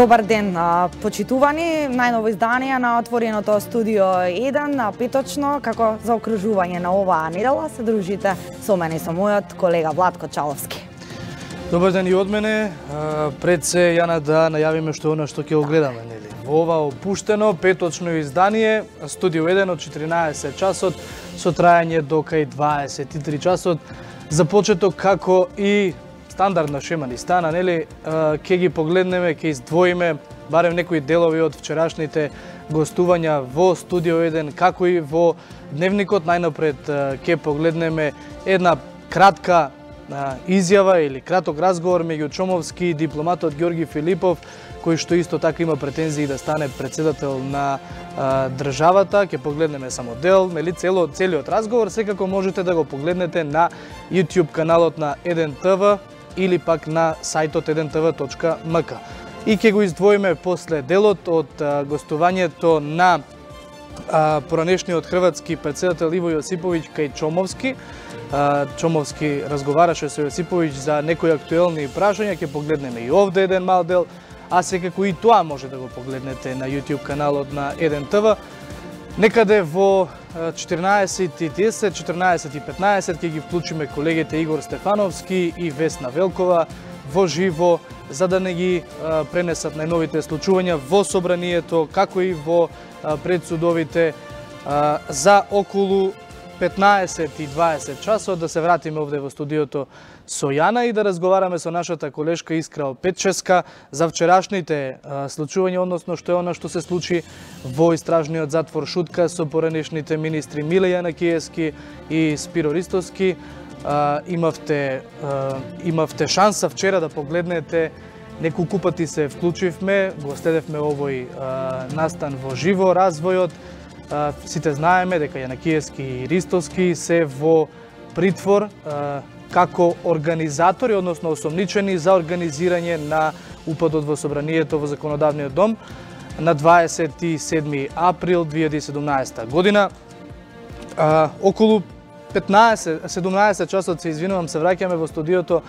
Добар ден, почитувани, најново издание на отвореното студио 1, петочно, како заокружување на оваа недела се дружите со мене и со мојот колега Владко Чаловски. Добар ден и од мене. Пред се, Јана, да најавиме што она што ќе го гледаме, нели? Во ова опуштено петочно издание, студио 1 од 14 часот, со трајање до кај 23 часот, за почеток како и стандардна шема ни стана, нели, ќе ги погледнеме, ќе издвоиме барем некои делови од вчерашните гостувања во студио 1, како и во дневникот. Најнапред ќе погледнеме една кратка изјава или краток разговор меѓу Чомовски и дипломатот Ѓорги Филипов, кој што исто така има претензии да стане председател на државата. Ќе погледнеме само дел, нели, целиот разговор секако можете да го погледнете на YouTube каналот на 1TV или пак на сајтот 1tv.mk. И ќе го издвоиме после делот од гостувањето на поранешниот хрватски председател Иво Јосиповиќ кај Чомовски. Чомовски разговараше со Јосиповиќ за некои актуелни прашања, ќе погледнеме и овде еден мал дел, а секако и тоа може да го погледнете на YouTube каналот на 1TV. Некаде во 14:10, 14:15 ќе ги вклучиме колегите Игор Стефановски и Весна Велкова во живо, за да не ги пренесат најновите случувања во собранието, како и во предсудовите, за околу 15:20 часот да се вратиме овде во студиото со Јана и да разговараме со нашата колешка Искра Петческа за вчерашните случувања, односно што е она што се случи во истражниот затвор Шутка со поранешните министри Миле Јанакиевски и Спиро Ристовски. Имавте шанса вчера да погледнете, неколку пати се вклучивме, го следевме овој настан во живо, развојот. Сите знаеме дека Јанакиевски и Ристовски се во притвор како организатори, односно осомничени за организирање на упадот во собранието во Законодавниот дом на 27 април 2017 година. Околу 17 часот, се извинувам, се враќаме во студиото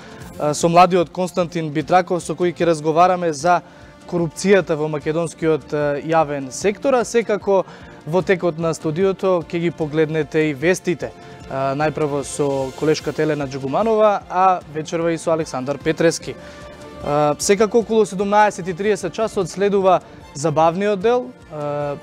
со младиот Константин Битраков, со кој ќе разговараме за корупцијата во македонскиот јавен сектор, а секако во текот на студиото ќе ги погледнете и вестите. Најпрво со колешката Елена Джугуманова, а вечерва и со Александар Петрески. Секако околу 17:30 часот следува забавниот дел,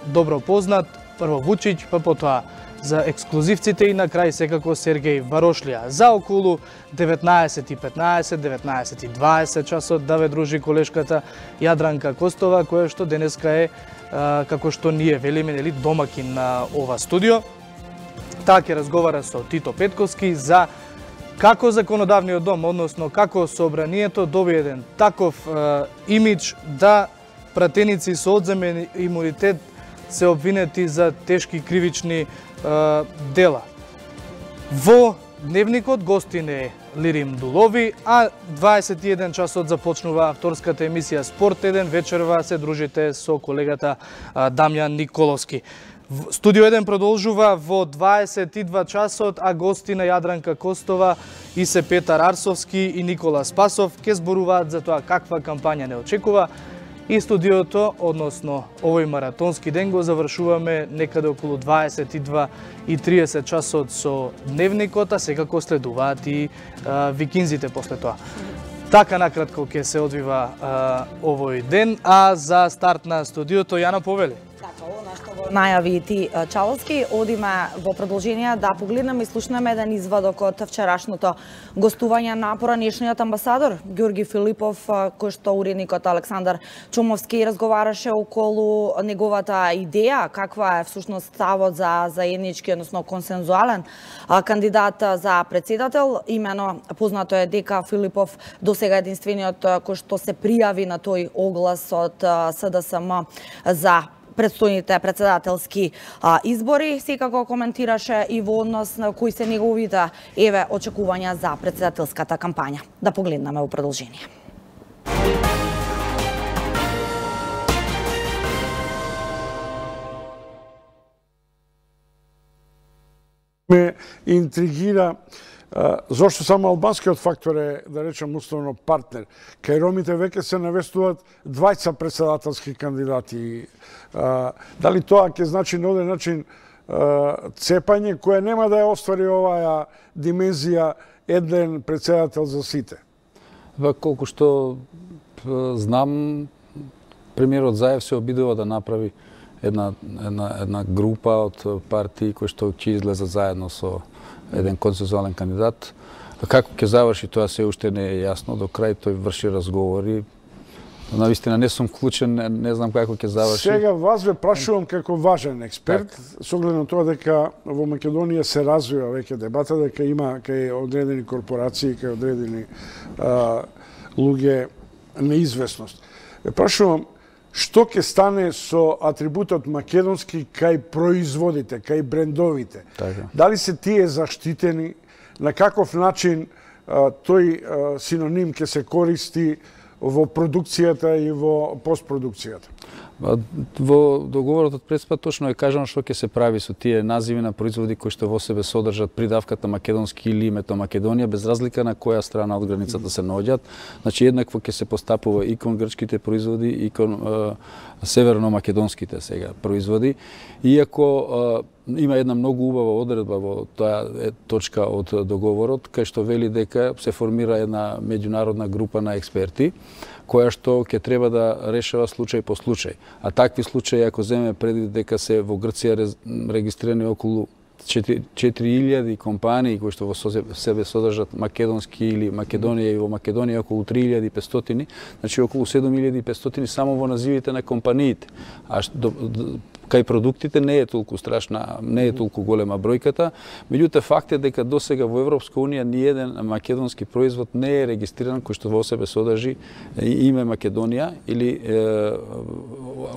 добро познат, прво Вучиќ, па потоа за ексклузивците и на крај секако Сергеј Варошлија. За околу 19:15, 19:20 часот да ве дружи колешката Јадранка Костова, која што денеска е, како што ние велиме, нели, домакин на ова студио. Таа ќе разговара со Тито Петковски за како Законодавниот дом, односно како собранието добие еден таков имидж да пратеници со одземен имунитет се обвинети за тешки кривични дела. Во дневникот гостин е Лирим Дулови, а 21 часот започнува авторската емисија Спорт 1, вечерва се дружите со колегата Дамјан Николовски. Студио 1 продолжува во 22 часот, а гости на Јадранка Костова и се Петар Арсовски и Никола Спасов ќе зборуваат за тоа каква кампања не очекува. И студиото, односно овој маратонски ден, го завршуваме некаде околу 22:30 часот со дневникот, а секако следуваат и викинзите после тоа. Така накратко ќе се одвива овој ден, а за старт на студиото Јана повели. Најави ти Чаловски, одиме во продолжение да погледнеме и слушнеме еден извадок од вчерашното гостување на поранешниот амбасадор Ѓорги Филипов, кој што уредникот Александар Чомовски разговараше околу неговата идеја, каква е всушност ставот за заеднички, односно консензуален кандидат за председател. Имено познато е дека Филипов досега единствениот кој што се пријави на тој оглас од СДСМ за предстојните председателски избори. Секако коментираше и во однос на кои се неговите очекувања за председателската кампања. Да погледнеме во продолжение. Ме интригира Зошто само албанскиот фактор е, да речем, условно партнер? Кај ромите веќе се навестуваат 20 председателски кандидати. Дали тоа ќе значи на оден начин цепање кое нема да ја оствари оваа димензија еден председател за сите? Колку што знам, премиерот Заев се обидува да направи една група од партии кои што ќе излезат заедно со еден консензуален кандидат. Како ќе заврши тоа се уште не е јасно, до крај тој врши разговори. Навистина не сум вклучен, не знам како ќе заврши. Сега вас ве прашувам како важен експерт, со оглед на тоа дека во Македонија се развива веќе дебата, дека има кај одредени корпорации, кај одредени луѓе неизвестност. Ве прашувам, што ќе стане со атрибутот македонски кај производите, кај брендовите? Дали се тие заштитени? На каков начин тој синоним ќе се користи во продукцијата и во постпродукцијата? Во договорот од Преспа точно е кажано што ќе се прави со тие називи на производи кои што во себе содржат придавката македонски или името Македонија, без разлика на која страна од границата се наоѓаат. Значи еднакво ќе се постапува и кон грчките производи и кон северно-македонските сега производи. Иако има една многу убава одредба во таа точка од договорот, кај што вели дека се формира една меѓународна група на експерти, која што ќе треба да решава случај по случај. А такви случаи, ако земеме предвид дека се во Грција регистрирани околу 4000 компании кои што во себе содржат македонски или Македонија и во Македонија околу 3500, значи околу 7500 само во називите на компаниите. А кај продуктите не е толку страшна, не е толку голема бројката, меѓутоа факт е дека досега во Европска унија ниеден македонски производ не е регистриран кој што во себе содржи име Македонија или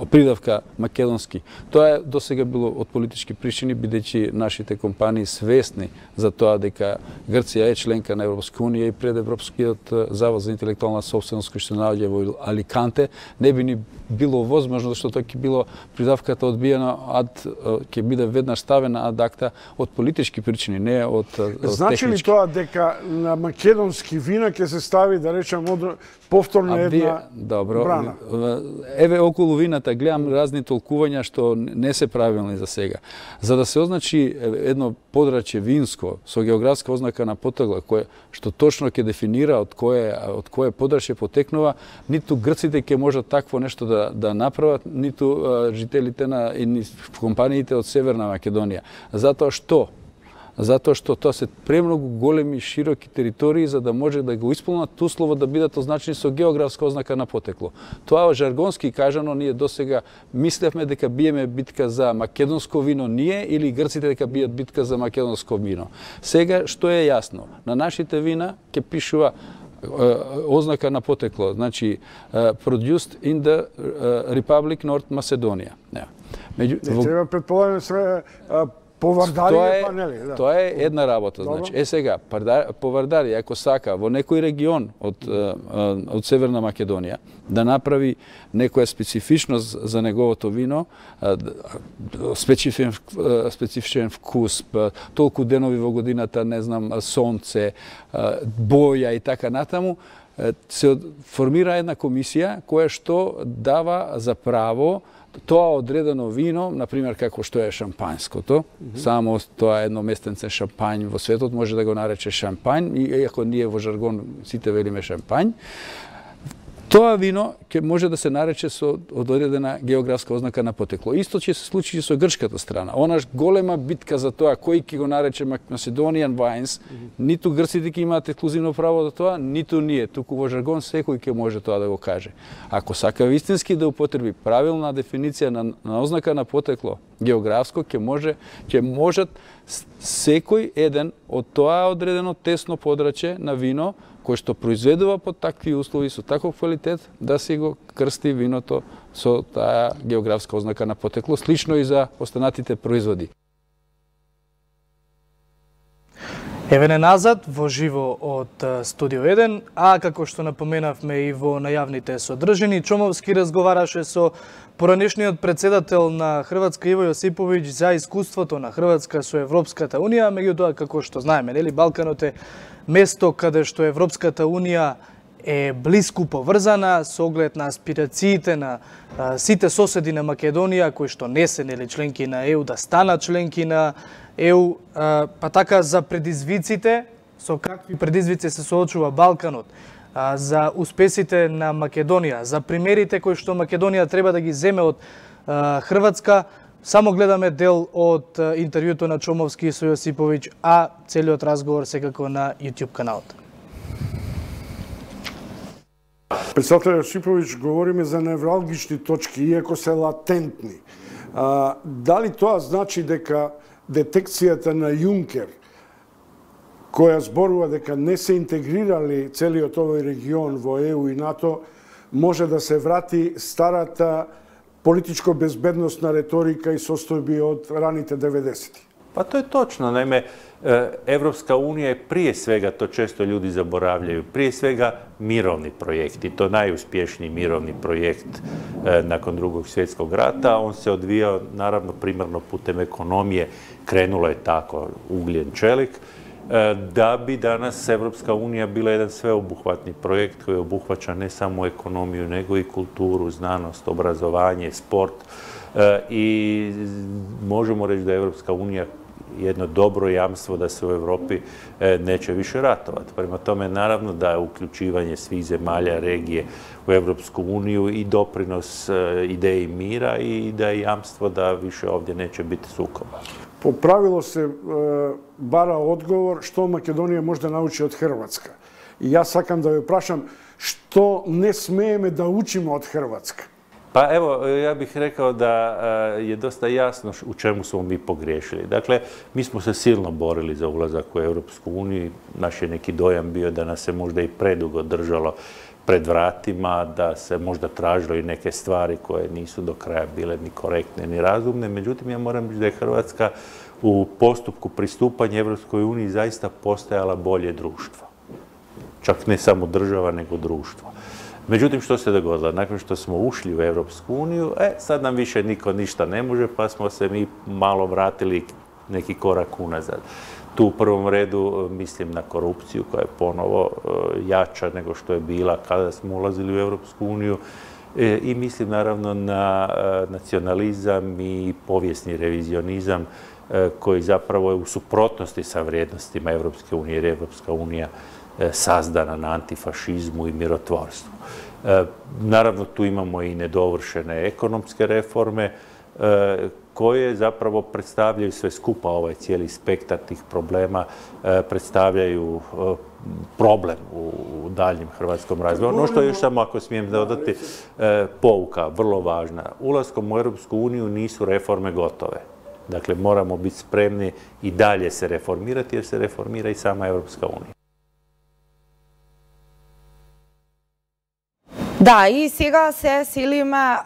придавка македонски. Тоа е досега било од политички причини, бидејќи нашите компании свесни за тоа дека Грција е членка на Европска унија и пред Европскиот завод за интелектуална собственост кој што наоѓа во Аликанте, не би ни било возможно, зашто тоа ќе било придавката одбиена ќе биде веднаш ставена ад акта од политички причини, не од технички. Значи ли тоа дека на македонски вина ќе се стави, да речем, повторно една брана? Еве околу вината гледам разни толкувања што не се правилни за сега. За да се означи едно подрачје винско со географска ознака на потекло, кое што точно ќе дефинира од кое подрачје потекнува, ниту грците ќе можат такво нешто да направат, ниту жителите и компаниите од Северна Македонија. Затоа што тоа се премногу големи широки територии за да може да го исполнат условот да бидат означени со географска ознака на потекло. Тоа жаргонски кажано, ние досега мислевме дека биеме битка за македонско вино ние или грците дека бијат битка за македонско вино. Сега што е јасно, на нашите вина ќе пишува ознака на потекло, значи produced in the Republic North Macedonia. Не треба предполагаме све повардари, нели? Тоа е една работа, значи. Сега, повардари, ако сака во некој регион од Северна Македонија да направи некоја специфичност за неговото вино, специфичен вкус, толку денови во годината, не знам, сонце, боја и така натаму, се формира една комисија која што дава за право тоа одредено вино, например како што е шампањското, само тоа е едноместенцен шампањ во светот, може да го нарече шампањ, иако ние во жаргон сите велиме шампањ. Тоа вино ќе може да се нарече со одредена географска ознака на потекло. Исто ќе се случи со грчката страна. Онаш голема битка за тоа кој ќе го нарече Macedonian wines, ниту грците ќе имаат ексклузивно право за тоа, ниту ние. Туку во жаргон секој ќе може тоа да го каже. Ако сака вистински да употреби правилна дефиниција на ознака на потекло географско, ќе можат секој еден од тоа одредено тесно подрачје на вино кој што произведува под такви услови со таков квалитет да си го крсти виното со таа географска ознака на потекло, слично и за останатите производи. Еве не назад во живо од Студио 1, а како што напоменавме и во најавните содржини, Чомовски разговараше со поранешниот председател на Хрватска Иво Јосиповиќ за искуството на Хрватска со Европската Унија, меѓутоа како што знаеме, нели, Балканот е место каде што Европската Унија е блиску поврзана со оглед на аспирациите на сите соседи на Македонија кои што не се, нели, членки на ЕУ да станат членки на ЕУ, па така за предизвиците, со какви предизвици се соочува Балканот, за успесите на Македонија, за примерите кои што Македонија треба да ги земе од Хрватска. Само гледаме дел од интервјуто на Чомовски со Јосиповиќ, а целиот разговор секако на YouTube каналот. Председател Јосиповиќ, говориме за невралгични точки, иако се латентни. Дали тоа значи дека детекцијата на Јункер, која зборува дека не се интегрирали целиот овој регион во ЕУ и НАТО, може да се врати старата политичко-безбедносна реторика и состојби од раните 90-ти? Pa to je točno. Naime, Evropska unija je prije svega, to često ljudi zaboravljaju, prije svega mirovni projekt i to najuspješniji mirovni projekt nakon Drugog svjetskog rata. On se odvijao naravno primarno putem ekonomije, krenulo je tako ugljen čelik, da bi danas Evropska unija bila jedan sveobuhvatni projekt koji obuhvaća ne samo ekonomiju, nego i kulturu, znanost, obrazovanje, sport. I možemo reći da je Evropska unija jedno dobro jamstvo da se u Europi neće više ratovati. Prema tome, naravno da je uključivanje svih zemalja regije u Evropsku uniju i doprinos ideji mira i da je jamstvo da više ovdje neće biti sukoba. Po pravilu se bara odgovor što Makedonija možda nauči od Hrvatska. I ja sakam da joj prašam što ne smijeme da učimo od Hrvatska. Pa evo, ja bih rekao da je dosta jasno u čemu smo mi pogriješili. Dakle, mi smo se silno borili za ulazak u Europsku uniju. Naš je neki dojam bio da nas se možda i predugo držalo pred vratima, da se možda tražilo i neke stvari koje nisu do kraja bile ni korektne ni razumne. Međutim, ja moram reći da je Hrvatska u postupku pristupanja Europskoj uniji zaista postajala bolje društvo. Čak ne samo država, nego društvo. Međutim, što se dogodilo? Nakon što smo ušli u Europsku uniju, sad nam više niko ništa ne može, pa smo se mi malo vratili neki korak unazad. Tu u prvom redu mislim na korupciju koja je ponovo jača nego što je bila kada smo ulazili u Europsku uniju i mislim naravno na nacionalizam i povijesni revizionizam koji zapravo je u suprotnosti sa vrijednostima Europske unije, jer je Europska unija sazdana na antifašizmu i mirotvorstvu. Naravno, tu imamo i nedovršene ekonomske reforme koje zapravo predstavljaju sve skupa ovaj cijeli spektar tih problema, predstavljaju problem u daljem hrvatskom razvoju. Ono što je još samo, ako smijem dodati, pouka, vrlo važna. Ulaskom u Europsku uniju nisu reforme gotove. Dakle, moramo biti spremni i dalje se reformirati, jer se reformira i sama Europska unija. Да, и сега се селиме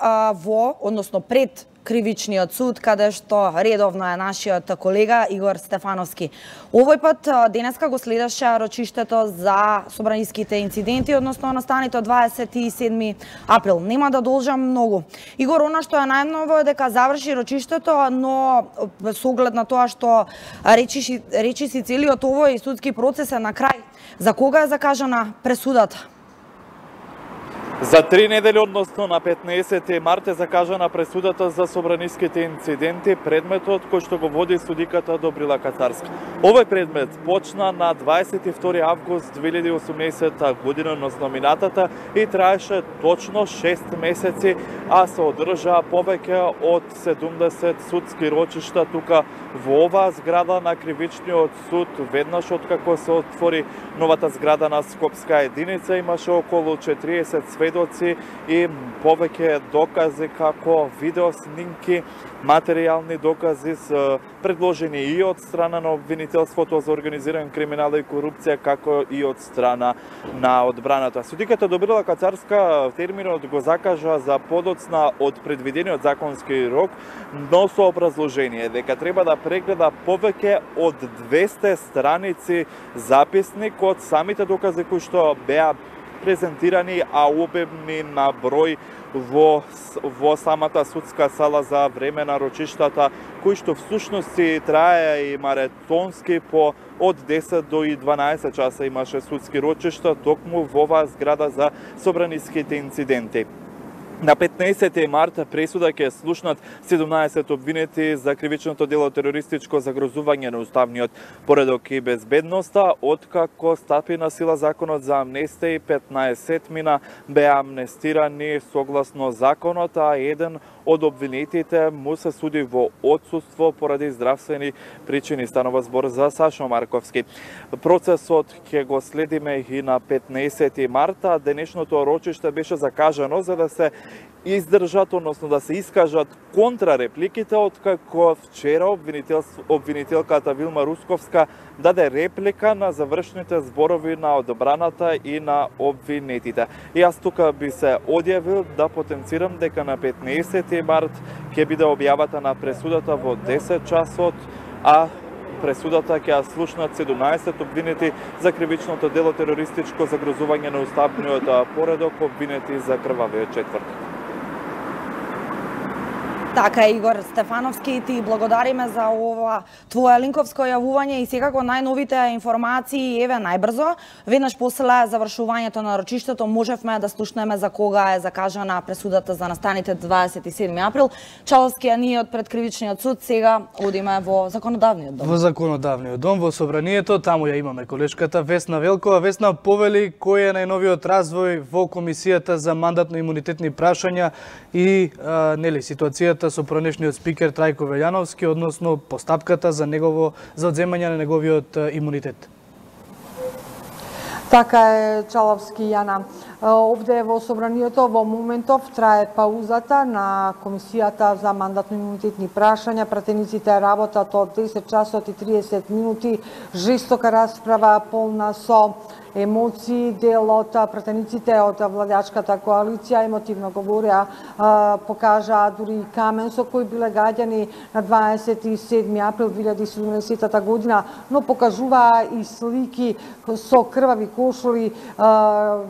односно пред Кривичниот суд, каде што редовно е нашиот колега Игор Стефановски. Овој пат денеска го следеше рочиштето за собраниските инциденти, односно настаните од 27 април. Нема да должам многу. Игор, она што е најново е дека заврши рочиштето, но со оглед на тоа што речиси целиот овој судски процес е на крај. За кога е закажана пресудата? За 3 недели, односно на 15 март е закажана пресудата за собраниските инциденти, предметот кој што го води судиката Добрила Кацарска. Овој предмет почна на 22 август 2018 година, односно минатата, и траеше точно 6 месеци, а се одржаа повеќе од 70 судски рочишта тука во оваа зграда на Кривичниот суд. Веднаш откако се отвори новата зграда на Скопска единица, имаше околу 40 сведоци и повеќе докази како видеоснимки, материјални докази предложени и од страна на обвинителството за организиран криминал и корупција, како и од страна на одбраната. Судиката Добрила Кацарска терминот го закажа за подоцна од предвидениот законски рок, но со образложение дека треба да прегледа повеќе од 200 страници записник од самите докази кои што беа презентирани, а обемни на број во самата судска сала за време на рочиштата, кои што всушност си трае и маратонски по од 10 до 12 часа имаше судски рочишта токму во оваа зграда за собраниските инциденти. На 15 март пресуда ќе слушнат 17 обвинети за кривичното дело терористичко загрозување на уставниот поредок и безбедноста, откако стапи на сила законот за амнестија, 15 беа амнестирани согласно законот, а еден од обвинетите му се суди во отсуство поради здравствени причини. Станува збор за Сашо Марковски. Процесот ќе го следиме и на 15 марта. Денешното рочиште беше закажано за да се издржат, односно да се искажат контрарепликите, откако вчера обвинителката Вилма Русковска даде реплика на завршните зборови на одбраната и на обвинетите. И јас тука би се одјавил да потенцирам дека на 15 март ќе биде објавата на пресудата во 10 часот, а пресудата ќе ја слушнат 17 обвинети за кривичното дело терористичко загрозување на уставниот поредок, обвинети за крвавиот четврток. Така, Игор Стефановски, ти благодариме за ова твое линковско јавување и секако најновите информации, еве најбрзо. Веднаш после завршувањето на рочиштето можевме да слушнеме за кога е закажана пресудата за настаните 27 април. Чаловски, ние од предкривичниот суд сега одиме во законодавниот дом. Во законодавниот дом, во собранието, таму ја имаме колешката Весна Велкова. Весна, повели кој е најновиот развој во Комисијата за мандатно-имунитетни прашања и нели ситуацијата со пронешниот спикер Трајко Велјановски, односно постапката за одземање на неговиот имунитет. Така е, Чаловски, Јана. Овде во собранието во моментов трае паузата на Комисијата за мандатно-имунитетни прашања. Пратениците работат од 10 часот и 30 минути. Жестока расправа полна со емоции. Дел од пратениците од владеачката коалиција емотивно говореа, покажаа дури и камен со кој биле гаѓани на 27 април 2017 година, но покажуваа и слики со крвави кошули,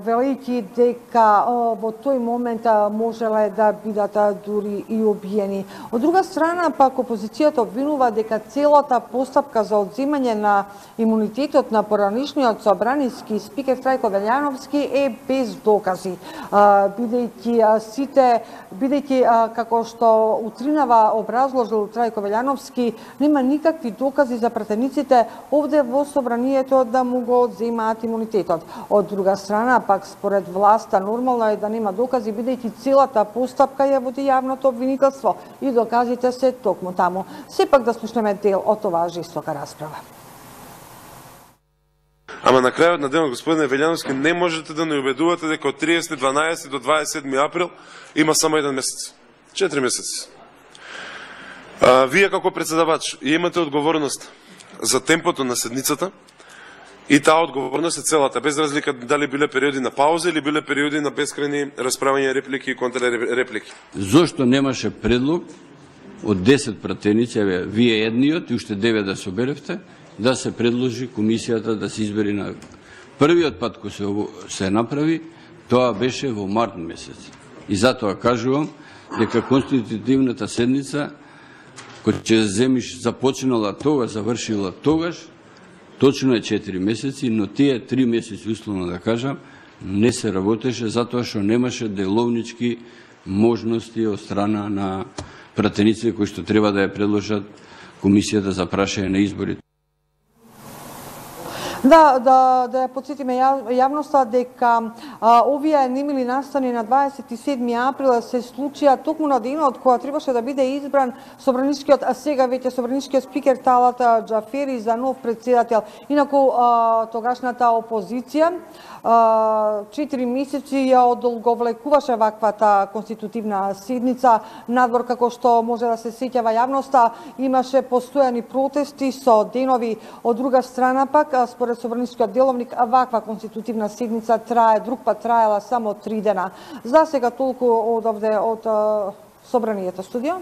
велики дека во тој момент можеле да бидат дури и убиени. Од друга страна, пак опозицијата обвинува дека целата постапка за одземање на имунитетот на поранишниот собраниски спикер Трајко Велјановски е без докази, бидејќи како што утринава образложил Трајко Велјановски, нема никакви докази за пратениците овде во собранието да му го одземаат имунитетот. Од друга страна, пак според власта нормално е да нема докази, бидејќи целата постапка ја води јавното обвинителство и доказите се токму таму. Сепак да слушнеме дел од оваа жестока расправа. Ама на крајот на денот, господине Велјановски, не можете да не убедувате дека од 30/12 до 27 април има само еден месец. 4 месеци. Вие како председавач имате одговорност за темпото на седницата и таа одговорност е целата, без разлика дали биле периоди на пауза или биле периоди на бескрајни расправања, реплики и контрреплики. Зошто немаше предлог од 10 пратеници, вие едниот и уште 9 да соберевте, да се предложи комисијата да се избери на првиот пат кој се направи, тоа беше во март месец. И затоа кажувам дека конститутивната седница кој ќе земиш започнала тогаш, завршила тогаш, точно е 4 месеци, но тие 3 месеци, условно да кажам, не се работеше затоа што немаше деловнички можности од страна на пратениците кои што треба да ја предложат комисијата за прашање на изборите. Да ја подсетиме јавноста дека овие немили настани на 27 април се случија токму на денот кога требаше да биде избран собраничкиот, а сега веќе собраничкиот спикер Талат Џафери за нов председател. Инаку тогашната опозиција 4 месеци ја одолговлекуваше ваквата конститутивна седница. Надвор, како што може да се сеќава јавноста, имаше постојани протести со денови. Од друга страна пак, според собраничкиот деловник, ваква конститутивна седница трае, друг пат траела само 3 дена. За сега толку од овде од собранието студио.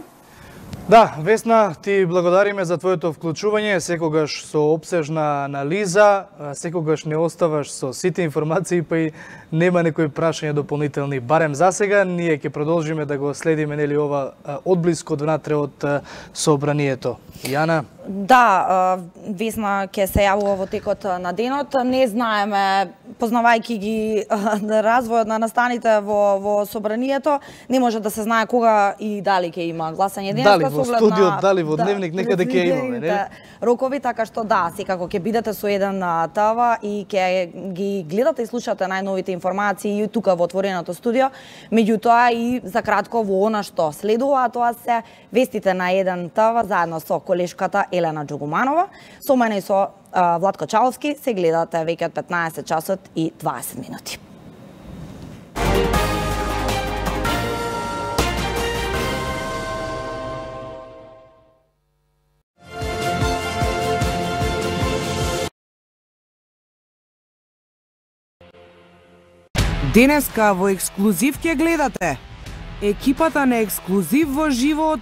Да, Весна, ти благодариме за твоето вклучување, секогаш со опсежна анализа, секогаш не оставаш со сите информации, па и нема некои прашања дополнителни. Барем за сега, ние ќе продолжиме да го следиме нели ова одблиско внатре од собранието. Јана? Да, Весна ќе се јавува во текот на денот. Не знаеме, познавајќи ги развојот на настаните во собранието, не може да се знае кога и дали ќе има гласање денеска. Дали во студио, дали во дневник, некаде ќе имаме, не? Рокови, така што да, секако ќе бидете со еден ТВ и ќе ги гледате и слушате најновите информации и тука во отвореното студио. Меѓутоа и за кратко во она што следува, тоа се вестите на еден ТВ заедно со колешката Елена Џугуманова. Со мене и со Владко Чаловски се гледате веќе од 15 часот и 20 минути. Денеска во ексклузив ќе гледате екипата на ексклузив во живо од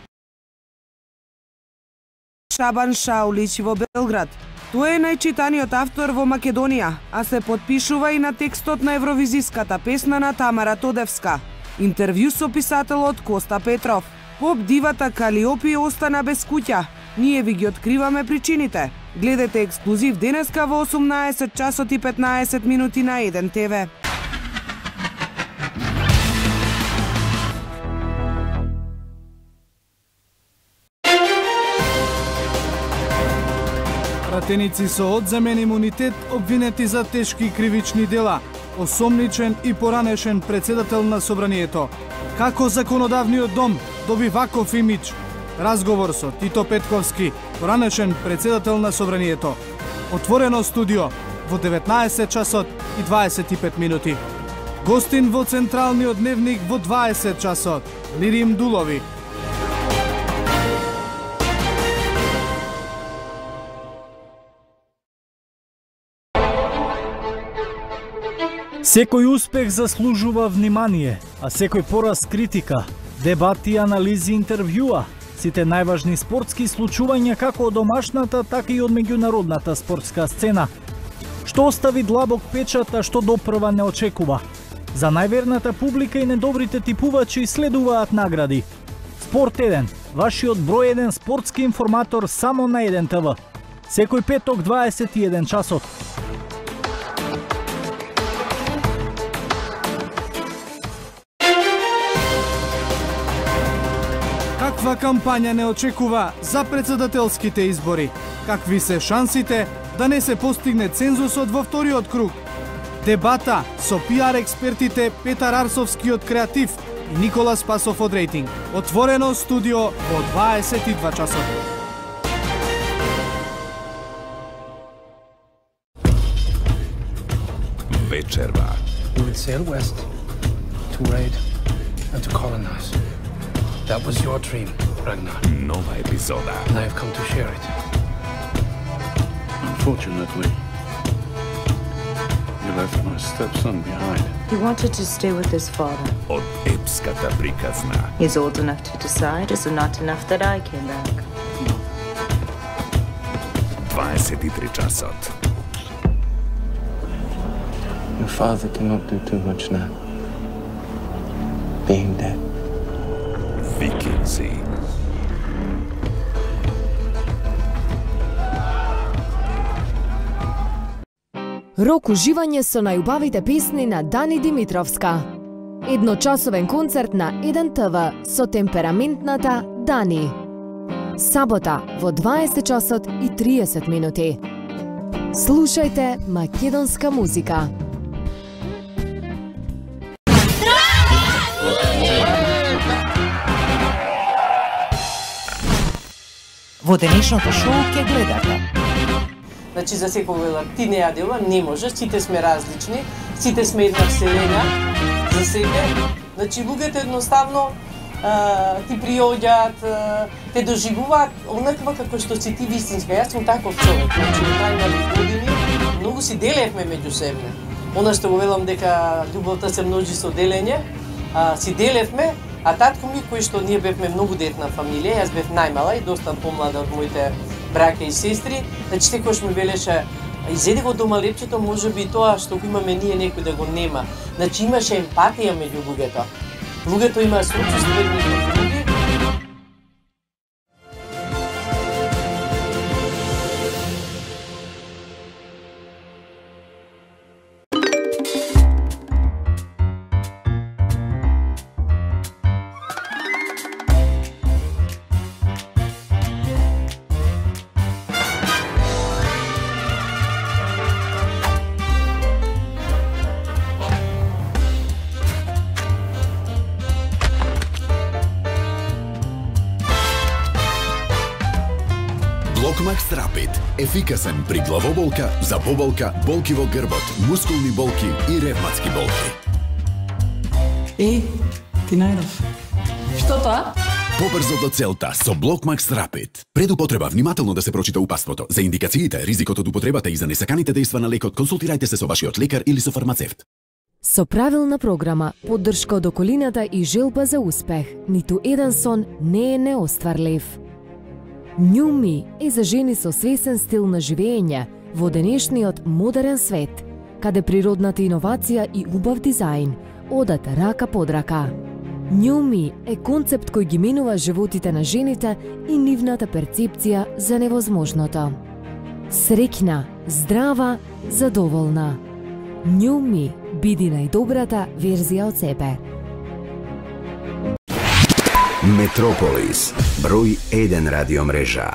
Шабан Шаулич во Белград. Тој е најчитаниот автор во Македонија, а се потпишува и на текстот на евровизиската песна на Тамара Тодевска. Интервју со писателот Коста Петров. Поп дивата Калиопи остана без куќа. Ние ви ги откриваме причините. Гледате ексклузив денеска во 18 часот и 15 минути на 1 ТВ. Пратеници со одземен имунитет обвинети за тешки кривични дела, осомничен и поранешен председател на собранието. Како законодавниот дом доби ваков имидж? Разговор со Тито Петковски, поранешен председател на собранието. Отворено студио во 19 часот и 25 минути. Гостин во централниот дневник во 20 часот. Лирим Дулови. Секој успех заслужува внимание, а секој пораз критика, дебати, анализи, интервјуа, сите најважни спортски случувања како од домашната, така и од меѓународната спортска сцена. Што остави длабок печат, а што допрва не очекува. За најверната публика и недобрите типувачи следуваат награди. Спорт 1, вашиот број 1 спортски информатор само на 1 ТВ. Секој петок 21 часот. Каква кампања не очекува за председателските избори? Какви се шансите да не се постигне цензусот во вториот круг? Дебата со пиар експертите Петар Арсовски од Креатив и Никола Спасов од Рейтинг. Отворено студио во 22 часот. Вечерва. We would sail west to raid and to colonize. That was your dream, Ragnar. Нова епизода. And I have come to share it. Unfortunately, you left my stepson behind. He wanted to stay with his father. Од епската приказна. He's old enough to decide. Is it not enough that I came back? 23 часот. Your father cannot do too much now. Being dead. Викинзи. Рок уживање со најубавите песни на Дани Димитровска. Едночасовен концерт на 1 ТВ со темпераментната Дани. Сабота во 20 часот и 30 минути. Слушајте македонска музика. Во денешното шоу ќе гледате. Значи за секој ти не ја дела, не можеш, сите сме различни, сите сме една вселена за себе. Значи луѓето едноставно ти приоѓаат, те доживуваат онаква како што си ти вистинска. Јас сум таков човек, значи во најмали години многу си делевме меѓусебно. Она што го велам дека љубовта се множи со делење, си делевме. А татко ми, кој што ние бевме многу детна фамилија, јас бев најмала и доста помлада од моите браќа и сестри, значи секојаш ми велеше, изеди го дома лепчето, може би тоа што го имаме ние некој да го нема. Значи имаше емпатија меѓу луѓето. Луѓето има сочувство едни кон други. Блокмакс Рапид. Ефикасен при главоболка, забоболка, болки во грбот, мускулни болки и ревматски болки. Ти најдов. Што тоа? Побрзо до целта со Блокмакс Рапид. Пред употреба внимателно да се прочита упатството. За индикациите, ризикот од употребата и за несаканите дејства на лекот, консултирајте се со вашиот лекар или со фармацевт. Со правилна програма, поддршка од околината и желба за успех, ниту еден сон не е неостварлив. New Me е за жени со свесен стил на живење во денешниот модерен свет, каде природната иновација и убав дизајн одат рака под рака. New Me е концепт кој ги менува животите на жените и нивната перцепција за невозможното. Среќна, здрава, задоволна. New Me, биди најдобрата верзија од себе. Метрополис, број 1 радиомрежа.